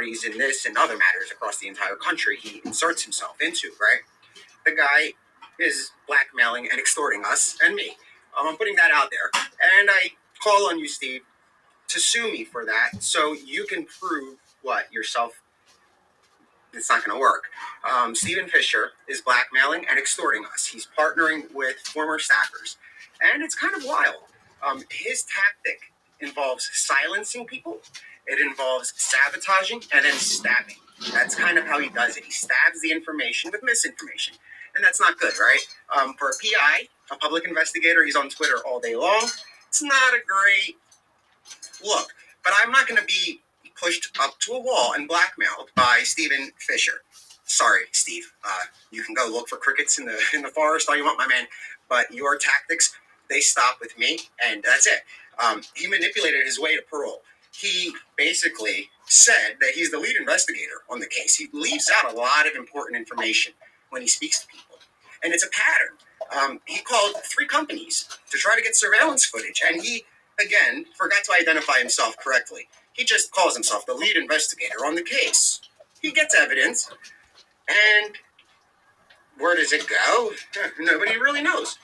parties in this and other matters across the entire country he inserts himself into, right? The guy is blackmailing and extorting us and me. I'm putting that out there. And I call on you, Steve, to sue me for that so you can prove what yourself. It's not going to work. Stephen Fisher is blackmailing and extorting us. He's partnering with former staffers. And it's kind of wild. His tactic involves silencing people. It involves sabotaging and then stabbing. That's kind of how he does it. He stabs the information with misinformation. And that's not good, right? For a PI, a public investigator, he's on Twitter all day long. It's not a great look. But I'm not going to be pushed up to a wall and blackmailed by Stephen Fisher. Sorry, Steve. You can go look for crickets in the forest all you want, my man. But your tactics, they stop with me, and that's it. He manipulated his way to parole. He basically said that he's the lead investigator on the case. He leaves out a lot of important information when he speaks to people. And it's a pattern. He called 3 companies to try to get surveillance footage, and he, again, forgot to identify himself correctly. He just calls himself the lead investigator on the case. He gets evidence, and where does it go? Nobody really knows.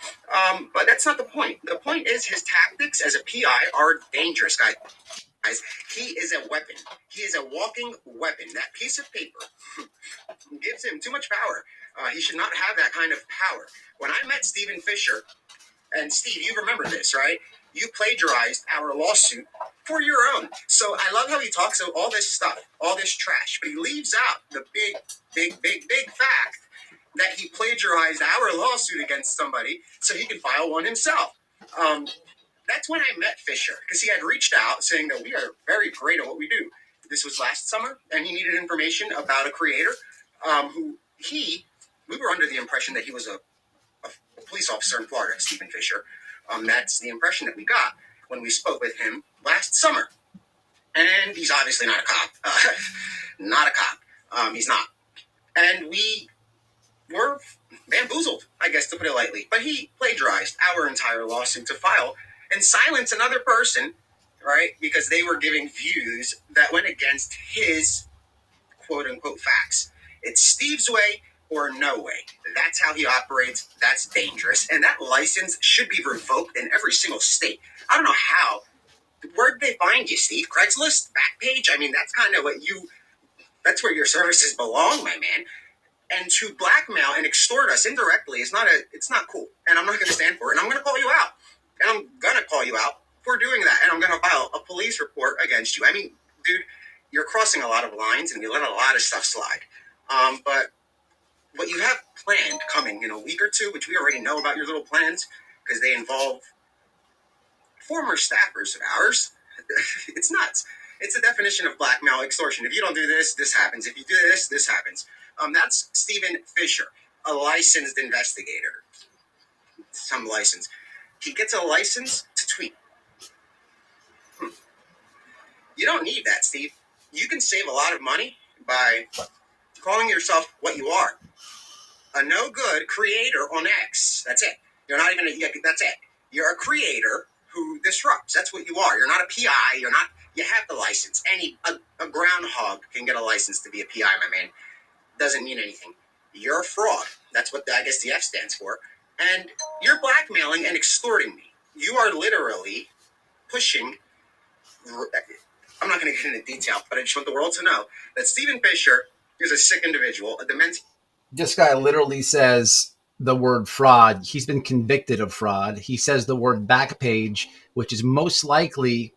But that's not the point. The point is his tactics as a PI are dangerous, guys. He is a weapon. He is a walking weapon. That piece of paper gives him too much power. He should not have that kind of power. When I met Stephen Fisher, and Steve, you remember this, right? You plagiarized our lawsuit for your own. So I love how he talks about all this stuff, all this trash, but he leaves out the big fact that he plagiarized our lawsuit against somebody so he can file one himself. That's when I met Fisher, because he had reached out saying that we are very great at what we do. This was last summer, and he needed information about a creator we were under the impression that he was a police officer in Florida, Stephen Fisher. That's the impression that we got when we spoke with him last summer. And he's obviously not a cop. Not a cop. He's not. And we were bamboozled, I guess, to put it lightly. But he plagiarized our entire lawsuit to file and silence another person, right? Because they were giving views that went against his quote-unquote facts. It's Steve's way or no way. That's how he operates. That's dangerous. And that license should be revoked in every single state. I don't know how. Where'd they find you, Steve? Craigslist? Backpage? I mean, that's kind of that's where your services belong, my man. And to blackmail and extort us indirectly it's not cool. And I'm not going to stand for it. And I'm going to call you out. And I'm going to call you out for doing that. And I'm going to file a police report against you. I mean, dude, you're crossing a lot of lines and you let a lot of stuff slide. But what you have planned coming in a week or 2, which we already know about your little plans, because they involve former staffers of ours, it's nuts. It's the definition of blackmail, extortion. If you don't do this, this happens. If you do this, this happens. That's Stephen Fisher, a licensed investigator. Some license. He gets a license to tweet. You don't need that, Steve. You can save a lot of money by calling yourself what you are. A no-good creator on X. That's it. You're not even that's it. You're a creator who disrupts. That's what you are. You're not a PI. You have the license. A groundhog can get a license to be a PI, my man. Doesn't mean anything. You're a fraud. That's what I guess the F stands for. And you're blackmailing and extorting me. You are literally pushing. I'm not going to get into detail, but I just want the world to know that Stephen Fisher is a sick individual, a demented. This guy literally says the word fraud. He's been convicted of fraud. He says the word Backpage, which is most likely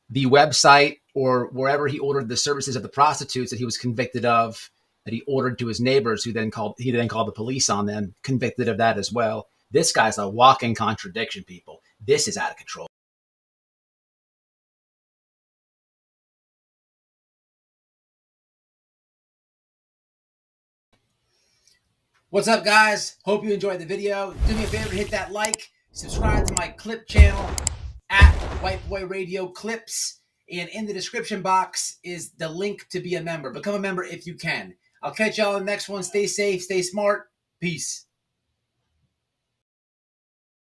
the website or wherever he ordered the services of the prostitutes that he was convicted of, that he ordered to his neighbors, he then called the police on them, convicted of that as well. This guy's a walking contradiction, people. This is out of control. What's up, guys? Hope you enjoyed the video. Do me a favor, hit that like, subscribe to my clip channel at White Boy Radio Clips, and in the description box is the link to be a member. Become a member if you can. I'll catch y'all in the next one. Stay safe, stay smart. Peace.